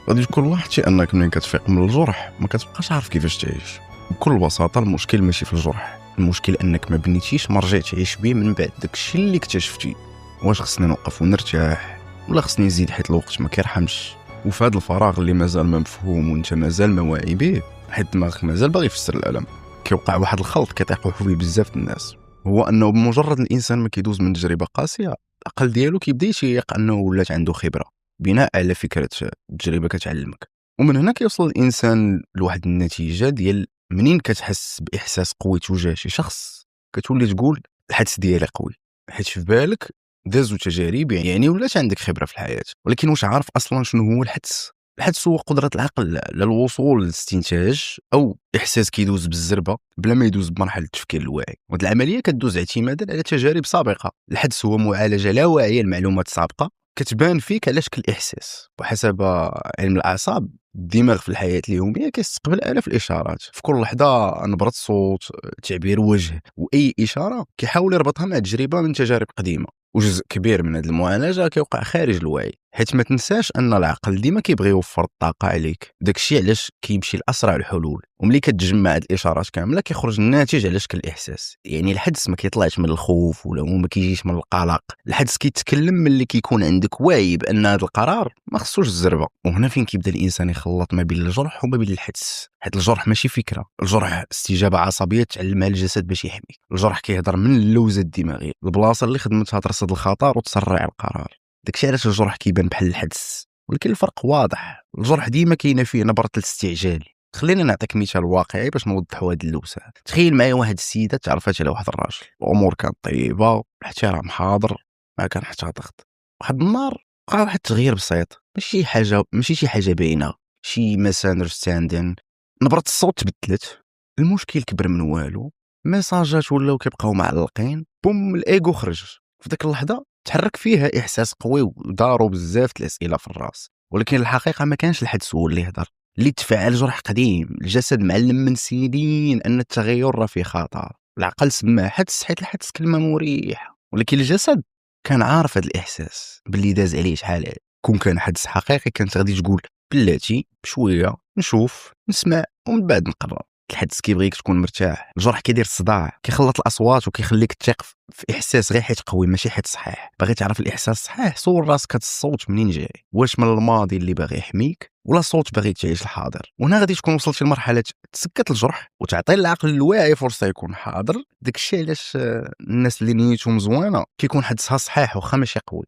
غادي تكون واحد الشيء انك ملي كتفيق من الجرح ما كتبقاش عارف كيفاش تعيش. بكل بساطه المشكل ماشي في الجرح، المشكل انك ما بنيتيش ما رجعت تعيش بيه من بعد داكشي اللي اكتشفتي. واش خصني نوقف ونرتاح ولا خصني نزيد حيت الوقت ما كيرحمش؟ وفي هذا الفراغ اللي مازال ما مفهوم وانت مازال ما واعي به، حيت دماغك مازال باغي يفسر الالم، كيوقع واحد الخلط كيطيحوا فيه بزاف الناس، هو انه بمجرد الانسان ما كيدوز من تجربه قاسيه العقل ديالو كيبدا يشيق انه ولات عنده خبره بناء على فكره التجربه كتعلمك. ومن هنا كيوصل الانسان لواحد النتيجه ديال منين كتحس باحساس قوي تجاه شي شخص كتولي تقول الحدس ديالي قوي، حيت في بالك دازو تجارب يعني ولات عندك خبره في الحياه. ولكن واش عارف اصلا شنو هو الحدس؟ الحدس هو قدره العقل على الوصول للاستنتاج او احساس كيدوز بالزربه بلا ما يدوز بمرحله التفكير الواعي، وهاد العمليه كدوز اعتمادا على تجارب سابقه. الحدس هو معالجه لا واعيه لمعلومات سابقه كتبان فيك على شكل احساس. وحسب علم الاعصاب الدماغ في الحياه اليوميه كيستقبل الاف الاشارات في كل لحظه، نبره صوت، تعبير وجه، واي اشاره كيحاول يربطها مع تجربه من تجارب قديمه. وجزء كبير من هذه المعالجه كيوقع خارج الوعي، حيت ما تنساش ان العقل ديما كيبغي يوفر الطاقه عليك. داكشي علاش كيمشي لاسرع الحلول، وملي كتجمع هاد الاشارات كامله كيخرج الناتج على شكل احساس. يعني الحدس ما كيطلعش من الخوف ولا ما كيجيش من القلق، الحدس كيتكلم ملي كيكون عندك واعي بان هذا القرار ما خصوش الزربه. وهنا فين كيبدا الانسان يخلط ما بين الجرح وما بين الحدس، حيت الجرح ماشي فكره، الجرح استجابه عصبيه تعلمها الجسد باش يحميك. الجرح كيهضر من اللوزه الدماغيه، البلاصه اللي خدمتها ترصد الخطر وتسرع القرار. داكشي علاش الجرح كيبان بحال الحدس، ولكن الفرق واضح. الجرح ديما كاينه فيه نبره الاستعجال. خلينا نعطيك مثال واقعي باش نوضحوا هذه اللوسه. تخيل معايا واحد السيده تعرفات على واحد الراجل، الامور كانت طيبه، الاحترام حاضر، ما كان حتى ضغط. واحد النهار وقع واحد التغيير بسيط، ماشي شي حاجه باينه، شي misunderstanding. نبره الصوت تبدلت، المشكل كبر من والو، ميساجات ولاو كيبقاو معلقين، بوم الايغو خرج. في ديك اللحظه تحرك فيها احساس قوي ودارو بزاف الاسئله في الراس. ولكن الحقيقه ما كانش الحدس هو اللي يهضر، اللي تفاعل جرح قديم. الجسد معلم من سنين ان التغير راه فيه خطر. العقل سماه حدس حيت الحدس كلمه مريحه، ولكن الجسد كان عارف هذا الاحساس باللي داز عليه شحال هادي. كون كان حدس حقيقي كانت غادي تقول بلاتي بشويه نشوف نسمع ومن بعد نقرر. الحدس كيبغيك تكون مرتاح، الجرح كيدير الصداع، كيخلط الاصوات وكيخليك تثق في احساس غير حيت قوي ماشي حيت صحيح. باغي تعرف الاحساس صحيح، صور راسك هاد الصوت منين جاي، واش من الماضي اللي باغي يحميك ولا صوت باغي تعيش الحاضر. وهنا غادي تكون وصلتي لمرحله تسكت الجرح وتعطي العقل الواعي فرصه يكون حاضر. داكشي علاش الناس اللي نيتهم زوينه كيكون حدسها صحيح واخا ماشي قوي.